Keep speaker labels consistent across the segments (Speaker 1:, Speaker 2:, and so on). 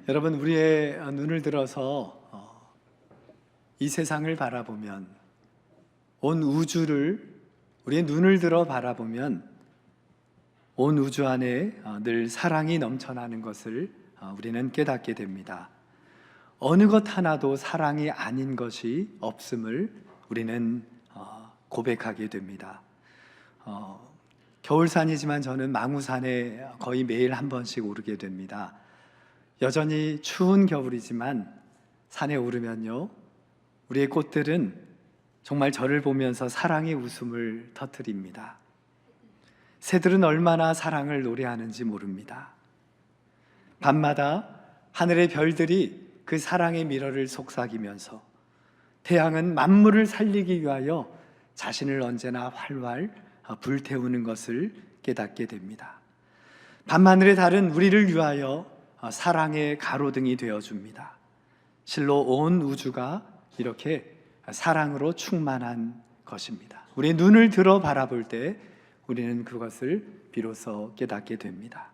Speaker 1: 여러분, 우리의 눈을 들어서 이 세상을 바라보면, 온 우주를 우리의 눈을 들어 바라보면 온 우주 안에 늘 사랑이 넘쳐나는 것을 우리는 깨닫게 됩니다. 어느 것 하나도 사랑이 아닌 것이 없음을 우리는 고백하게 됩니다. 겨울산이지만 저는 망우산에 거의 매일 한 번씩 오르게 됩니다. 여전히 추운 겨울이지만 산에 오르면요, 우리의 꽃들은 정말 저를 보면서 사랑의 웃음을 터뜨립니다. 새들은 얼마나 사랑을 노래하는지 모릅니다. 밤마다 하늘의 별들이 그 사랑의 미러를 속삭이면서 태양은 만물을 살리기 위하여 자신을 언제나 활활 불태우는 것을 깨닫게 됩니다. 밤하늘의 달은 우리를 위하여 사랑의 가로등이 되어줍니다. 실로 온 우주가 이렇게 사랑으로 충만한 것입니다. 우리의 눈을 들어 바라볼 때 우리는 그것을 비로소 깨닫게 됩니다.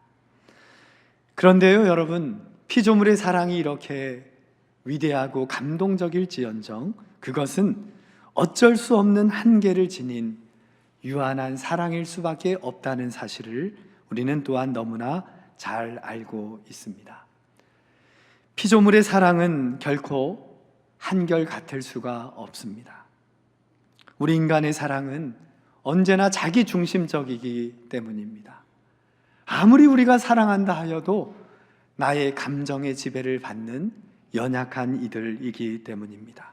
Speaker 1: 그런데요, 여러분, 피조물의 사랑이 이렇게 위대하고 감동적일지언정 그것은 어쩔 수 없는 한계를 지닌 유한한 사랑일 수밖에 없다는 사실을 우리는 또한 너무나 잘 알고 있습니다. 피조물의 사랑은 결코 한결 같을 수가 없습니다. 우리 인간의 사랑은 언제나 자기 중심적이기 때문입니다. 아무리 우리가 사랑한다 하여도 나의 감정의 지배를 받는 연약한 이들이기 때문입니다.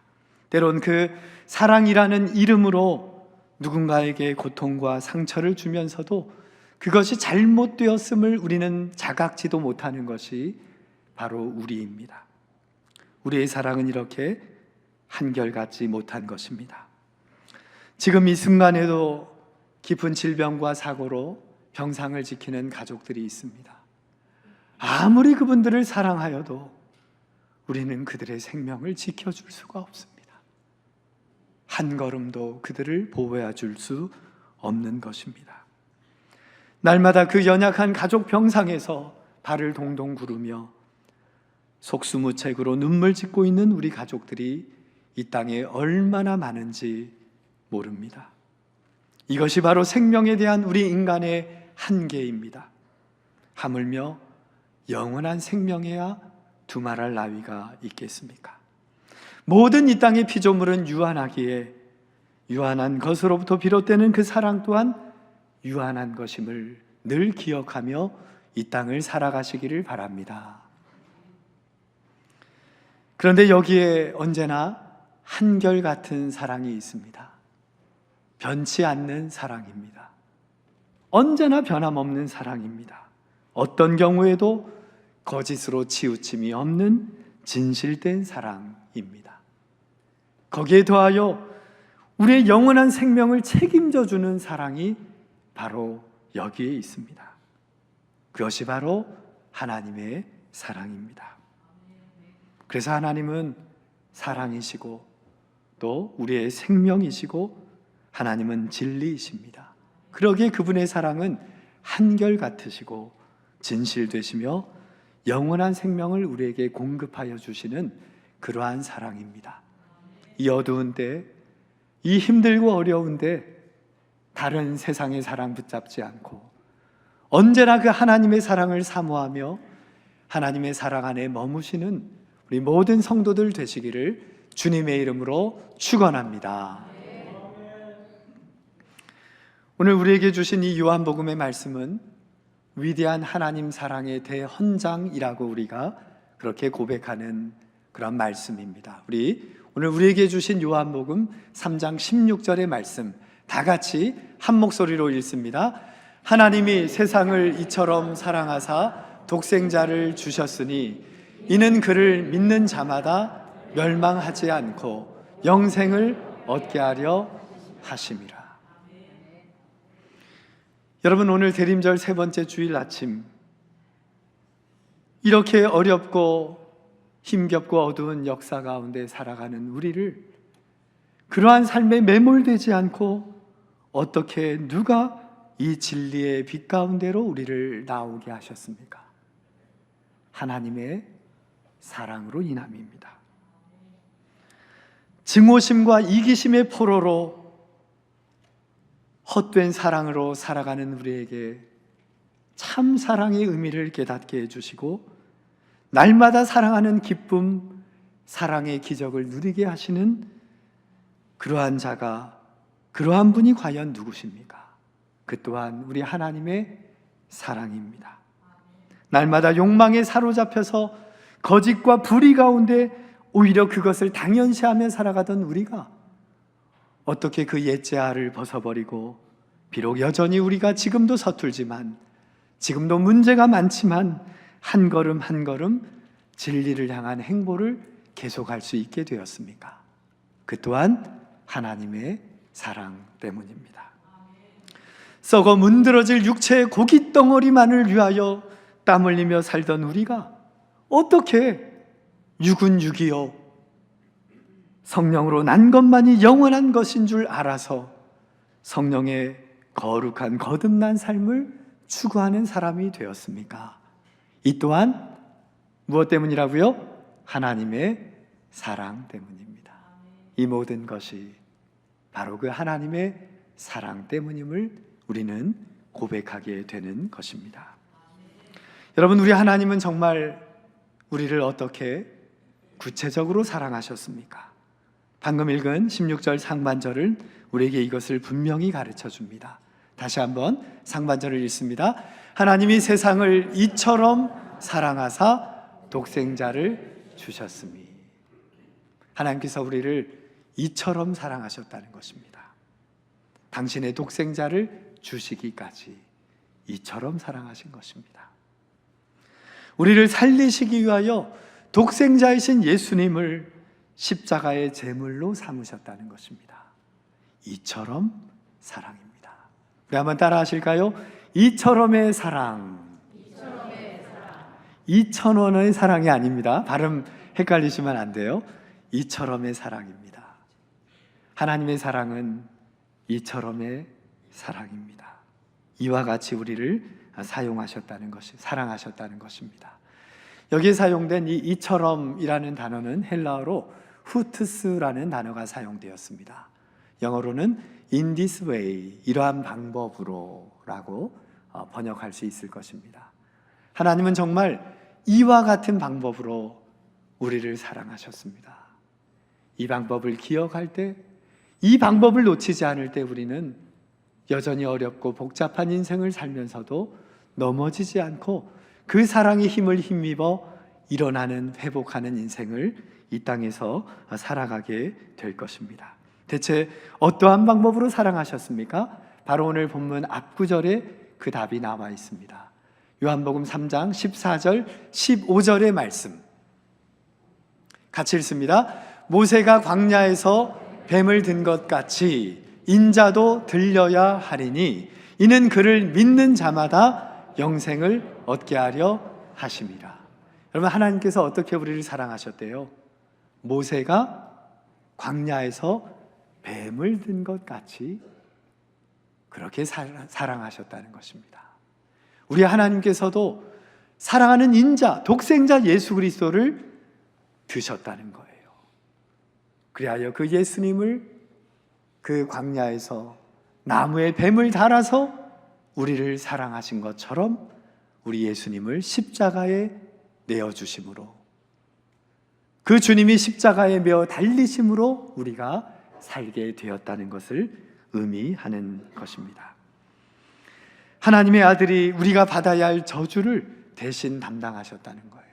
Speaker 1: 때론 그 사랑이라는 이름으로 누군가에게 고통과 상처를 주면서도 그것이 잘못되었음을 우리는 자각지도 못하는 것이 바로 우리입니다. 우리의 사랑은 이렇게 한결같지 못한 것입니다. 지금 이 순간에도 깊은 질병과 사고로 병상을 지키는 가족들이 있습니다. 아무리 그분들을 사랑하여도 우리는 그들의 생명을 지켜줄 수가 없습니다. 한 걸음도 그들을 보호해 줄 수 없는 것입니다. 날마다 그 연약한 가족 병상에서 발을 동동 구르며 속수무책으로 눈물 짓고 있는 우리 가족들이 이 땅에 얼마나 많은지 모릅니다. 이것이 바로 생명에 대한 우리 인간의 한계입니다. 하물며 영원한 생명에야 두말할 나위가 있겠습니까? 모든 이 땅의 피조물은 유한하기에 유한한 것으로부터 비롯되는 그 사랑 또한 유한한 것임을 늘 기억하며 이 땅을 살아가시기를 바랍니다. 그런데 여기에 언제나 한결같은 사랑이 있습니다. 변치 않는 사랑입니다. 언제나 변함없는 사랑입니다. 어떤 경우에도 거짓으로 치우침이 없는 진실된 사랑입니다. 거기에 더하여 우리의 영원한 생명을 책임져 주는 사랑이 바로 여기에 있습니다. 그것이 바로 하나님의 사랑입니다. 그래서 하나님은 사랑이시고 또 우리의 생명이시고 하나님은 진리이십니다. 그러기에 그분의 사랑은 한결같으시고 진실되시며 영원한 생명을 우리에게 공급하여 주시는 그러한 사랑입니다. 이 어두운 때, 이 힘들고 어려운 때 다른 세상의 사랑 붙잡지 않고 언제나 그 하나님의 사랑을 사모하며 하나님의 사랑 안에 머무시는 우리 모든 성도들 되시기를 주님의 이름으로 축원합니다. 오늘 우리에게 주신 이 요한복음의 말씀은 위대한 하나님 사랑의 대헌장이라고 우리가 그렇게 고백하는 그런 말씀입니다. 오늘 우리에게 주신 요한복음 3장 16절의 말씀 다 같이 한 목소리로 읽습니다. 하나님이 세상을 이처럼 사랑하사 독생자를 주셨으니 이는 그를 믿는 자마다 멸망하지 않고 영생을 얻게 하려 하심이라. 여러분, 오늘 대림절 세 번째 주일 아침, 이렇게 어렵고 힘겹고 어두운 역사 가운데 살아가는 우리를 그러한 삶에 매몰되지 않고 어떻게 누가 이 진리의 빛 가운데로 우리를 나오게 하셨습니까? 하나님의 사랑으로 인함입니다. 증오심과 이기심의 포로로 헛된 사랑으로 살아가는 우리에게 참 사랑의 의미를 깨닫게 해주시고 날마다 사랑하는 기쁨, 사랑의 기적을 누리게 하시는 그러한 자가, 그러한 분이 과연 누구십니까? 그 또한 우리 하나님의 사랑입니다. 날마다 욕망에 사로잡혀서 거짓과 불의 가운데 오히려 그것을 당연시하며 살아가던 우리가 어떻게 그 옛죄아를 벗어버리고, 비록 여전히 우리가 지금도 서툴지만, 지금도 문제가 많지만 한 걸음 한 걸음 진리를 향한 행보를 계속할 수 있게 되었습니까? 그 또한 하나님의 사랑 때문입니다. 썩어 문드러질 육체의 고깃 덩어리만을 위하여 땀 흘리며 살던 우리가 어떻게 육은 육이요 성령으로 난 것만이 영원한 것인 줄 알아서 성령의 거룩한 거듭난 삶을 추구하는 사람이 되었습니까? 이 또한 무엇 때문이라고요? 하나님의 사랑 때문입니다. 이 모든 것이 바로 그 하나님의 사랑 때문임을 우리는 고백하게 되는 것입니다. 여러분, 우리 하나님은 정말 우리를 어떻게 구체적으로 사랑하셨습니까? 방금 읽은 16절 상반절은 우리에게 이것을 분명히 가르쳐 줍니다. 다시 한번 상반절을 읽습니다. 하나님이 세상을 이처럼 사랑하사 독생자를 주셨으니. 하나님께서 우리를 이처럼 사랑하셨다는 것입니다. 당신의 독생자를 주시기까지 이처럼 사랑하신 것입니다. 우리를 살리시기 위하여 독생자이신 예수님을 십자가의 제물로 삼으셨다는 것입니다. 이처럼 사랑입니다. 우리 한번 따라 하실까요? 이처럼의 사랑. 2,000원의 사랑이 아닙니다. 발음 헷갈리시면 안 돼요. 이처럼의 사랑입니다. 하나님의 사랑은 이처럼의 사랑입니다. 이와 같이 우리를 사랑하셨다는 것입니다. 여기에 사용된 이 이처럼이라는 단어는 헬라어로 후트스라는 단어가 사용되었습니다. 영어로는 in this way, 이러한 방법으로 라고 번역할 수 있을 것입니다. 하나님은 정말 이와 같은 방법으로 우리를 사랑하셨습니다. 이 방법을 기억할 때, 이 방법을 놓치지 않을 때 우리는 여전히 어렵고 복잡한 인생을 살면서도 넘어지지 않고 그 사랑의 힘을 힘입어 일어나는, 회복하는 인생을 이 땅에서 살아가게 될 것입니다. 대체 어떠한 방법으로 사랑하셨습니까? 바로 오늘 본문 앞구절에 그 답이 나와 있습니다. 요한복음 3장 14절 15절의 말씀 같이 읽습니다. 모세가 광야에서 뱀을 든 것 같이 인자도 들려야 하리니 이는 그를 믿는 자마다 영생을 얻게 하려 하심이라. 여러분, 하나님께서 어떻게 우리를 사랑하셨대요? 모세가 광야에서 뱀을 든 것 같이 그렇게 사랑하셨다는 것입니다. 우리 하나님께서도 사랑하는 인자, 독생자 예수 그리스도를 드셨다는 거예요. 그리하여 그 예수님을 그 광야에서 나무에 뱀을 달아서 우리를 사랑하신 것처럼 우리 예수님을 십자가에 내어주심으로, 그 주님이 십자가에 메어 달리심으로 우리가 살게 되었다는 것을 의미하는 것입니다. 하나님의 아들이 우리가 받아야 할 저주를 대신 담당하셨다는 거예요.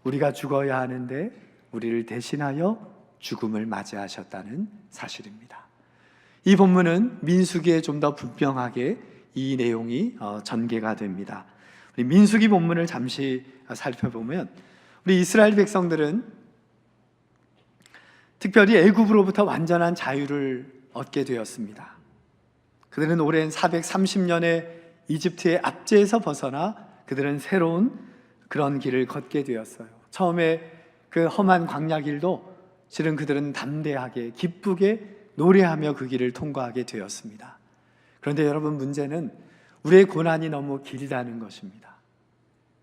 Speaker 1: 우리가 죽어야 하는데 우리를 대신하여 죽음을 맞이하셨다는 사실입니다. 이 본문은 민수기에 좀 더 분명하게 이 내용이 전개가 됩니다. 우리 민수기 본문을 잠시 살펴보면 우리 이스라엘 백성들은 특별히 애굽으로부터 완전한 자유를 얻게 되었습니다. 그들은 오랜 430년의 이집트의 압제에서 벗어나 그들은 새로운 그런 길을 걷게 되었어요. 처음에 그 험한 광야 길도 실은 그들은 담대하게 기쁘게 노래하며 그 길을 통과하게 되었습니다. 그런데 여러분, 문제는 우리의 고난이 너무 길다는 것입니다.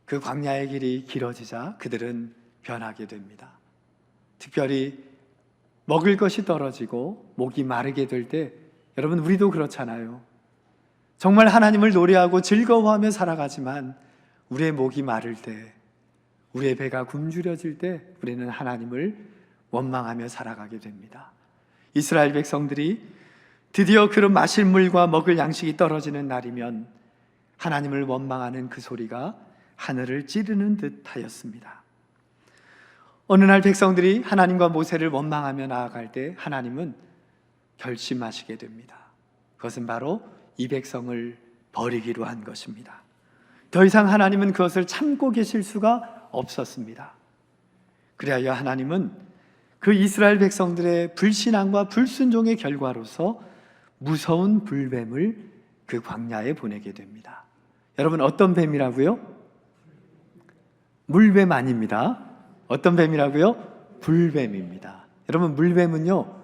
Speaker 1: 그 광야의 길이 길어지자 그들은 변하게 됩니다. 특별히 먹을 것이 떨어지고 목이 마르게 될 때, 여러분 우리도 그렇잖아요. 정말 하나님을 노래하고 즐거워하며 살아가지만 우리의 목이 마를 때, 우리의 배가 굶주려질 때 우리는 하나님을 원망하며 살아가게 됩니다. 이스라엘 백성들이 드디어 그런 마실 물과 먹을 양식이 떨어지는 날이면 하나님을 원망하는 그 소리가 하늘을 찌르는 듯 하였습니다. 어느 날 백성들이 하나님과 모세를 원망하며 나아갈 때 하나님은 결심하시게 됩니다. 그것은 바로 이 백성을 버리기로 한 것입니다. 더 이상 하나님은 그것을 참고 계실 수가 없었습니다. 그리하여 하나님은 그 이스라엘 백성들의 불신앙과 불순종의 결과로서 무서운 불뱀을 그 광야에 보내게 됩니다. 여러분, 어떤 뱀이라고요? 물뱀 아닙니다. 어떤 뱀이라고요? 불뱀입니다. 여러분, 물뱀은요,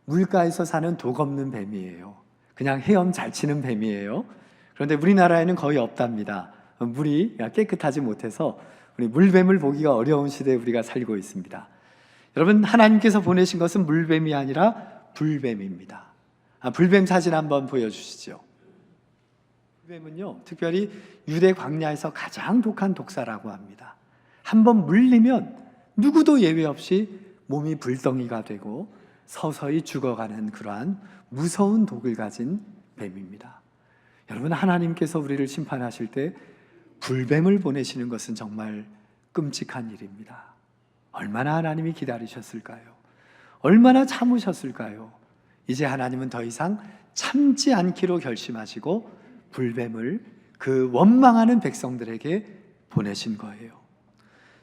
Speaker 1: 물가에서 사는 독 없는 뱀이에요. 그냥 헤엄 잘 치는 뱀이에요. 그런데 우리나라에는 거의 없답니다. 물이 깨끗하지 못해서 우리 물뱀을 보기가 어려운 시대에 우리가 살고 있습니다. 여러분, 하나님께서 보내신 것은 물뱀이 아니라 불뱀입니다. 불뱀 사진 한번 보여주시죠. 불뱀은요, 특별히 유대 광야에서 가장 독한 독사라고 합니다. 한번 물리면 누구도 예외 없이 몸이 불덩이가 되고 서서히 죽어가는 그러한 무서운 독을 가진 뱀입니다. 여러분, 하나님께서 우리를 심판하실 때 불뱀을 보내시는 것은 정말 끔찍한 일입니다. 얼마나 하나님이 기다리셨을까요? 얼마나 참으셨을까요? 이제 하나님은 더 이상 참지 않기로 결심하시고 불뱀을 그 원망하는 백성들에게 보내신 거예요.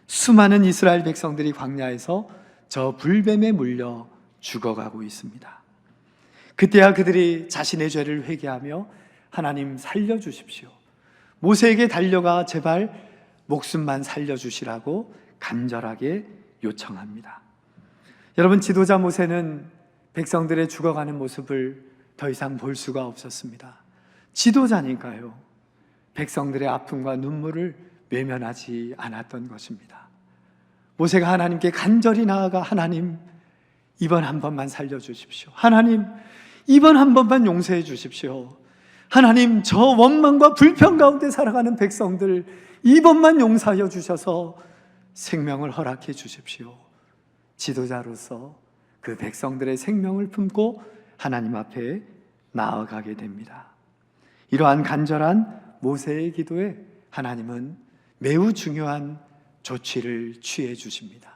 Speaker 1: 수많은 이스라엘 백성들이 광야에서 저 불뱀에 물려 죽어가고 있습니다. 그때야 그들이 자신의 죄를 회개하며 하나님 살려주십시오, 모세에게 달려가 제발 목숨만 살려주시라고 간절하게 요청합니다. 여러분, 지도자 모세는 백성들의 죽어가는 모습을 더 이상 볼 수가 없었습니다. 지도자니까요. 백성들의 아픔과 눈물을 외면하지 않았던 것입니다. 모세가 하나님께 간절히 나아가 하나님, 이번 한 번만 살려주십시오. 하나님, 이번 한 번만 용서해 주십시오. 하나님, 저 원망과 불평 가운데 살아가는 백성들 이번만 용서하여 주셔서 생명을 허락해 주십시오. 지도자로서 그 백성들의 생명을 품고 하나님 앞에 나아가게 됩니다. 이러한 간절한 모세의 기도에 하나님은 매우 중요한 조치를 취해 주십니다.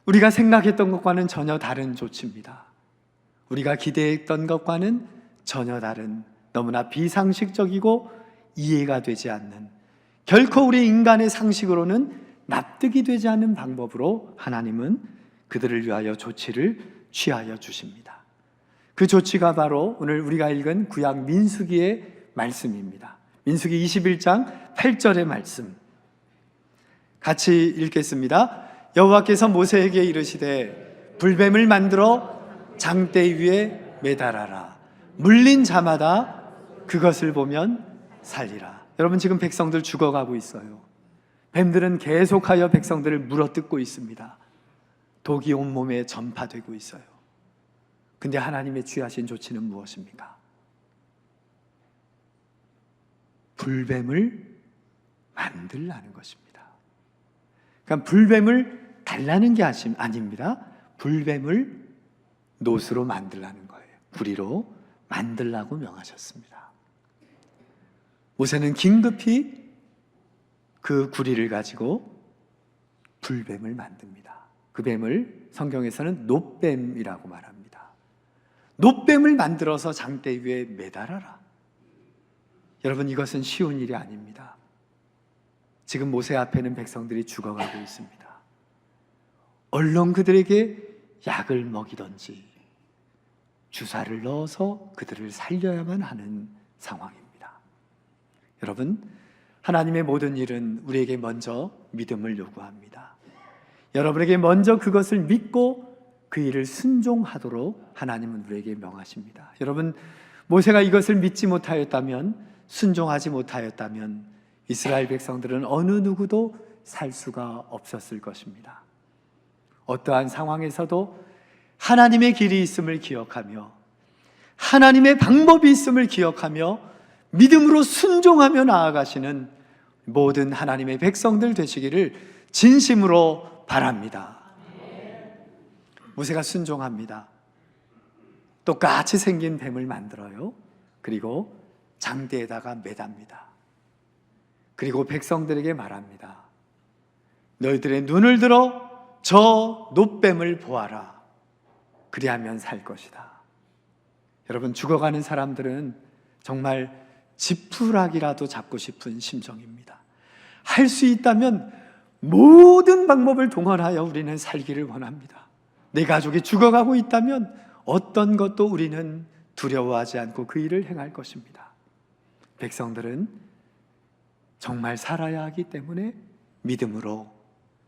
Speaker 1: 우리가 생각했던 것과는 전혀 다른 조치입니다. 우리가 기대했던 것과는 전혀 다른, 너무나 비상식적이고 이해가 되지 않는, 결코 우리 인간의 상식으로는 납득이 되지 않는 방법으로 하나님은 그들을 위하여 조치를 취하여 주십니다. 그 조치가 바로 오늘 우리가 읽은 구약 민수기의 말씀입니다. 민수기 21장 8절의 말씀 같이 읽겠습니다. 여호와께서 모세에게 이르시되 불뱀을 만들어 장대 위에 매달아라. 물린 자마다 그것을 보면 살리라. 여러분, 지금 백성들 죽어가고 있어요. 뱀들은 계속하여 백성들을 물어뜯고 있습니다. 독이 온몸에 전파되고 있어요. 근데 하나님의 취하신 조치는 무엇입니까? 불뱀을 만들라는 것입니다. 그러니까 불뱀을 달라는 게 아닙니다. 불뱀을 노스로 만들라는 거예요. 구리로 만들라고 명하셨습니다. 모세는 긴급히 그 구리를 가지고 불뱀을 만듭니다. 그 뱀을 성경에서는 놋뱀이라고 말합니다. 놋뱀을 만들어서 장대 위에 매달아라. 여러분, 이것은 쉬운 일이 아닙니다. 지금 모세 앞에는 백성들이 죽어가고 있습니다. 얼른 그들에게 약을 먹이던지 주사를 넣어서 그들을 살려야만 하는 상황입니다. 여러분, 하나님의 모든 일은 우리에게 먼저 믿음을 요구합니다. 여러분에게 먼저 그것을 믿고 그 일을 순종하도록 하나님은 우리에게 명하십니다. 여러분, 모세가 이것을 믿지 못하였다면, 순종하지 못하였다면 이스라엘 백성들은 어느 누구도 살 수가 없었을 것입니다. 어떠한 상황에서도 하나님의 길이 있음을 기억하며 하나님의 방법이 있음을 기억하며 믿음으로 순종하며 나아가시는 모든 하나님의 백성들 되시기를 진심으로 바랍니다. 모세가 순종합니다. 똑같이 생긴 뱀을 만들어요. 그리고 장대에다가 매답니다. 그리고 백성들에게 말합니다. 너희들의 눈을 들어 저 놋뱀을 보아라. 그리하면 살 것이다. 여러분, 죽어가는 사람들은 정말 지푸라기라도 잡고 싶은 심정입니다. 할 수 있다면 모든 방법을 동원하여 우리는 살기를 원합니다. 내 가족이 죽어가고 있다면 어떤 것도 우리는 두려워하지 않고 그 일을 행할 것입니다. 백성들은 정말 살아야 하기 때문에 믿음으로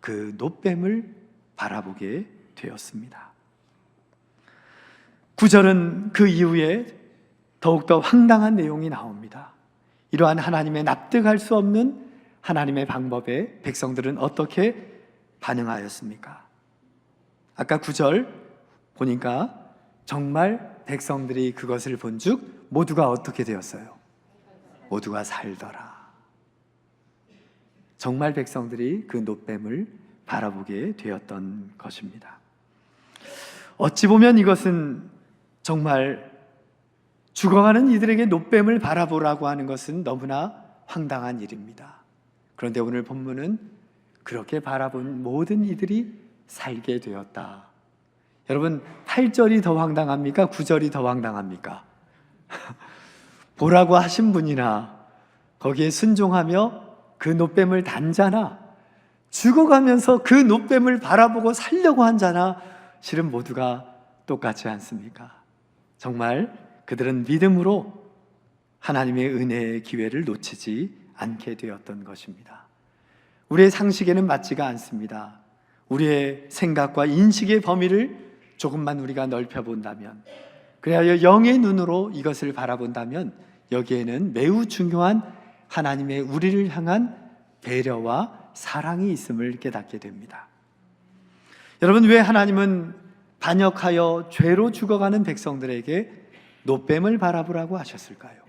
Speaker 1: 그 놋뱀을 바라보게 되었습니다. 9절은 그 이후에 더욱더 황당한 내용이 나옵니다. 이러한 하나님의 납득할 수 없는 하나님의 방법에 백성들은 어떻게 반응하였습니까? 아까 9절 보니까 정말 백성들이 그것을 본즉 모두가 어떻게 되었어요? 모두가 살더라. 정말 백성들이 그 놋뱀을 바라보게 되었던 것입니다. 어찌 보면 이것은 정말 죽어가는 이들에게 놋뱀을 바라보라고 하는 것은 너무나 황당한 일입니다. 그런데 오늘 본문은 그렇게 바라본 모든 이들이 살게 되었다. 여러분, 8절이 더 황당합니까? 9절이 더 황당합니까? 보라고 하신 분이나 거기에 순종하며 그 놋뱀을 단 자나 죽어가면서 그 놋뱀을 바라보고 살려고 한 자나 실은 모두가 똑같지 않습니까? 정말 그들은 믿음으로 하나님의 은혜의 기회를 놓치지 않게 되었던 것입니다. 우리의 상식에는 맞지가 않습니다. 우리의 생각과 인식의 범위를 조금만 우리가 넓혀본다면, 그래야 영의 눈으로 이것을 바라본다면 여기에는 매우 중요한 하나님의 우리를 향한 배려와 사랑이 있음을 깨닫게 됩니다. 여러분, 왜 하나님은 반역하여 죄로 죽어가는 백성들에게 놋뱀을 바라보라고 하셨을까요?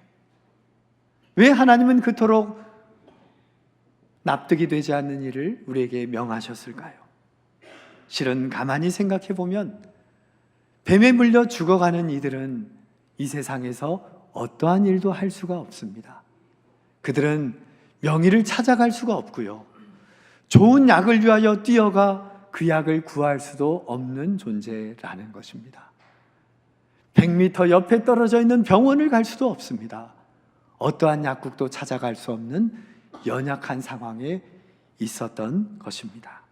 Speaker 1: 왜 하나님은 그토록 납득이 되지 않는 일을 우리에게 명하셨을까요? 실은 가만히 생각해 보면 뱀에 물려 죽어가는 이들은 이 세상에서 어떠한 일도 할 수가 없습니다. 그들은 명의를 찾아갈 수가 없고요, 좋은 약을 위하여 뛰어가 그 약을 구할 수도 없는 존재라는 것입니다. 100m 옆에 떨어져 있는 병원을 갈 수도 없습니다. 어떠한 약국도 찾아갈 수 없는 연약한 상황에 있었던 것입니다.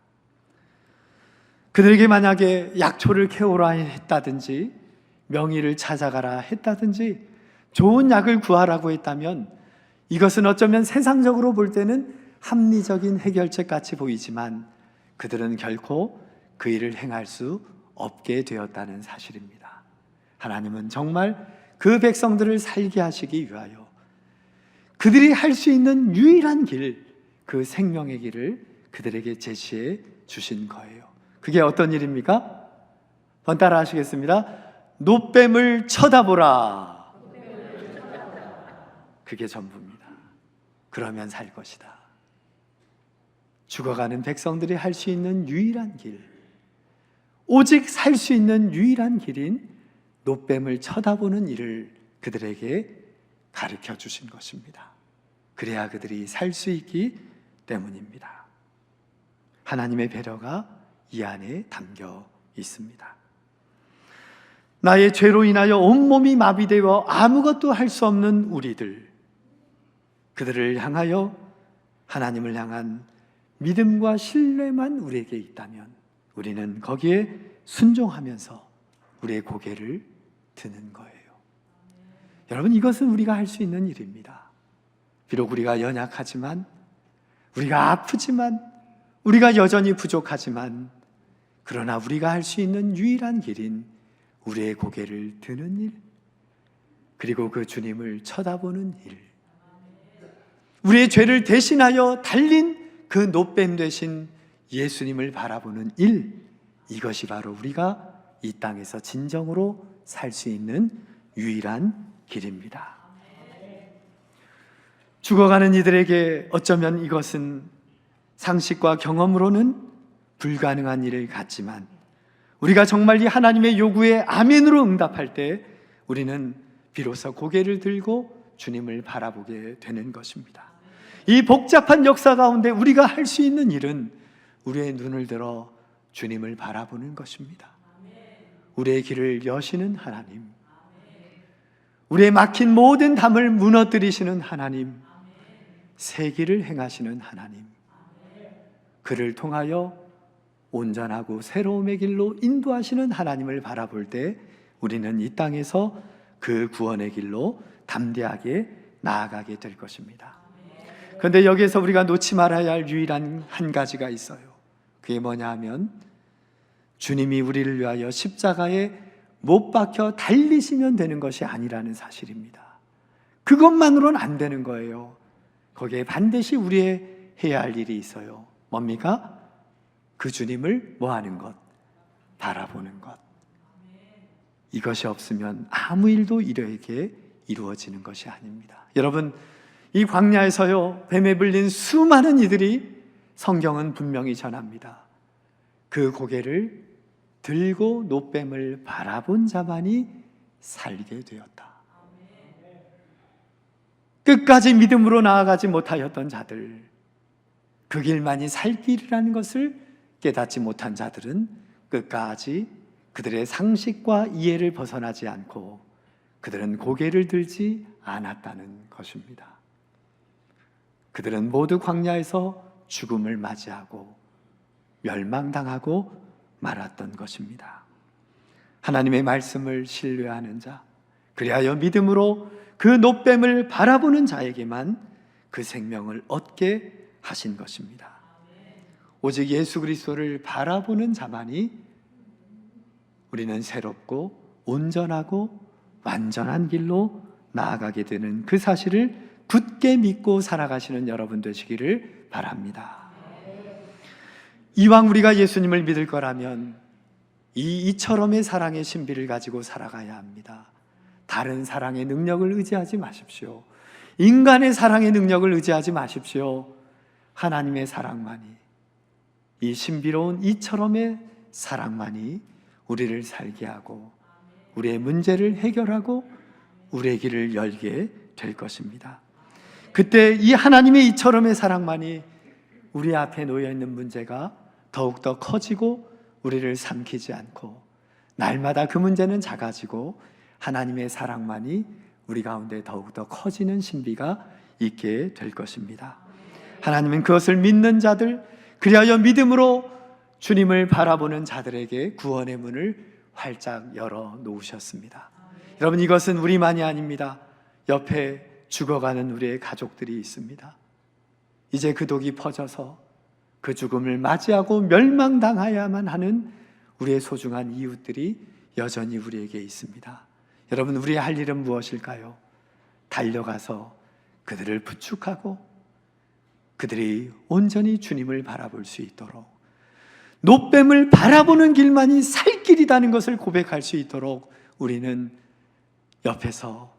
Speaker 1: 그들에게 만약에 약초를 캐오라 했다든지 명의를 찾아가라 했다든지 좋은 약을 구하라고 했다면 이것은 어쩌면 세상적으로 볼 때는 합리적인 해결책 같이 보이지만 그들은 결코 그 일을 행할 수 없게 되었다는 사실입니다. 하나님은 정말 그 백성들을 살게 하시기 위하여 그들이 할 수 있는 유일한 길, 그 생명의 길을 그들에게 제시해 주신 거예요. 그게 어떤 일입니까? 번따라 하시겠습니다. 놋뱀을 쳐다보라. 그게 전부입니다. 그러면 살 것이다. 죽어가는 백성들이 할 수 있는 유일한 길, 오직 살 수 있는 유일한 길인 놋뱀을 쳐다보는 일을 그들에게 가르쳐 주신 것입니다. 그래야 그들이 살 수 있기 때문입니다. 하나님의 배려가 이 안에 담겨 있습니다. 나의 죄로 인하여 온몸이 마비되어 아무것도 할 수 없는 우리들, 그들을 향하여 하나님을 향한 믿음과 신뢰만 우리에게 있다면 우리는 거기에 순종하면서 우리의 고개를 드는 거예요. 여러분, 이것은 우리가 할 수 있는 일입니다. 비록 우리가 연약하지만, 우리가 아프지만, 우리가 여전히 부족하지만, 그러나 우리가 할 수 있는 유일한 길인 우리의 고개를 드는 일, 그리고 그 주님을 쳐다보는 일, 우리의 죄를 대신하여 달린 그 노뱀 되신 예수님을 바라보는 일, 이것이 바로 우리가 이 땅에서 진정으로 살 수 있는 유일한 길입니다. 죽어가는 이들에게 어쩌면 이것은 상식과 경험으로는 불가능한 일을 같지만, 우리가 정말 이 하나님의 요구에 아멘으로 응답할 때 우리는 비로소 고개를 들고 주님을 바라보게 되는 것입니다. 이 복잡한 역사 가운데 우리가 할 수 있는 일은 우리의 눈을 들어 주님을 바라보는 것입니다. 우리의 길을 여시는 하나님, 우리의 막힌 모든 담을 무너뜨리시는 하나님, 새 길을 행하시는 하나님, 그를 통하여 온전하고 새로움의 길로 인도하시는 하나님을 바라볼 때 우리는 이 땅에서 그 구원의 길로 담대하게 나아가게 될 것입니다. 그런데 여기에서 우리가 놓지 말아야 할 유일한 한 가지가 있어요. 그게 뭐냐 하면, 주님이 우리를 위하여 십자가에 못 박혀 달리시면 되는 것이 아니라는 사실입니다. 그것만으로는 안 되는 거예요. 거기에 반드시 우리의 해야 할 일이 있어요. 뭡니까? 그 주님을 뭐 하는 것? 바라보는 것. 이것이 없으면 아무 일도 이렇게 이루어지는 것이 아닙니다. 여러분, 이 광야에서요, 뱀에 물린 수많은 이들이 성경은 분명히 전합니다. 그 고개를 들고 노뱀을 바라본 자만이 살게 되었다. 끝까지 믿음으로 나아가지 못하였던 자들, 그 길만이 살 길이라는 것을 깨닫지 못한 자들은 끝까지 그들의 상식과 이해를 벗어나지 않고 그들은 고개를 들지 않았다는 것입니다. 그들은 모두 광야에서 죽음을 맞이하고 멸망당하고 말았던 것입니다. 하나님의 말씀을 신뢰하는 자, 그리하여 믿음으로 그 노뱀을 바라보는 자에게만 그 생명을 얻게 하신 것입니다. 오직 예수 그리스도를 바라보는 자만이 우리는 새롭고 온전하고 완전한 길로 나아가게 되는 그 사실을 굳게 믿고 살아가시는 여러분 되시기를 바랍니다. 이왕 우리가 예수님을 믿을 거라면 이처럼의 사랑의 신비를 가지고 살아가야 합니다. 다른 사랑의 능력을 의지하지 마십시오. 인간의 사랑의 능력을 의지하지 마십시오. 하나님의 사랑만이, 이 신비로운 이처럼의 사랑만이 우리를 살게 하고 우리의 문제를 해결하고 우리의 길을 열게 될 것입니다. 그때 이 하나님의 이처럼의 사랑만이 우리 앞에 놓여있는 문제가 더욱더 커지고 우리를 삼키지 않고 날마다 그 문제는 작아지고 하나님의 사랑만이 우리 가운데 더욱더 커지는 신비가 있게 될 것입니다. 하나님은 그것을 믿는 자들, 그리하여 믿음으로 주님을 바라보는 자들에게 구원의 문을 활짝 열어 놓으셨습니다. 여러분, 이것은 우리만이 아닙니다. 옆에 죽어가는 우리의 가족들이 있습니다. 이제 그 독이 퍼져서 그 죽음을 맞이하고 멸망당해야만 하는 우리의 소중한 이웃들이 여전히 우리에게 있습니다. 여러분, 우리의 할 일은 무엇일까요? 달려가서 그들을 부축하고 그들이 온전히 주님을 바라볼 수 있도록, 노뱀을 바라보는 길만이 살 길이라는 것을 고백할 수 있도록 우리는 옆에서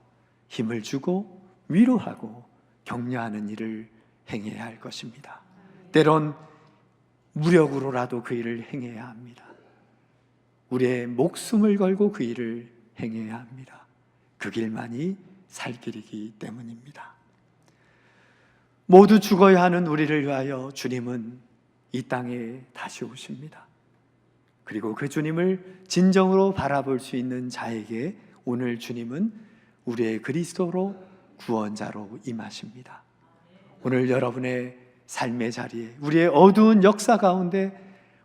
Speaker 1: 힘을 주고 위로하고 격려하는 일을 행해야 할 것입니다. 때론 무력으로라도 그 일을 행해야 합니다. 우리의 목숨을 걸고 그 일을 행해야 합니다. 그 길만이 살 길이기 때문입니다. 모두 죽어야 하는 우리를 위하여 주님은 이 땅에 다시 오십니다. 그리고 그 주님을 진정으로 바라볼 수 있는 자에게 오늘 주님은 우리의 그리스도로 구원자로 임하십니다. 오늘 여러분의 삶의 자리에, 우리의 어두운 역사 가운데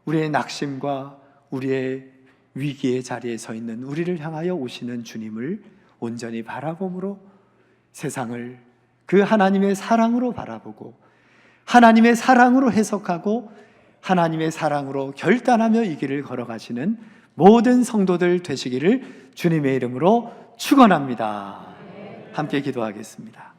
Speaker 1: 우리의 낙심과 우리의 위기의 자리에 서 있는 우리를 향하여 오시는 주님을 온전히 바라봄으로 세상을 그 하나님의 사랑으로 바라보고 하나님의 사랑으로 해석하고 하나님의 사랑으로 결단하며 이 길을 걸어가시는 모든 성도들 되시기를 주님의 이름으로 축원합니다. 함께 기도하겠습니다.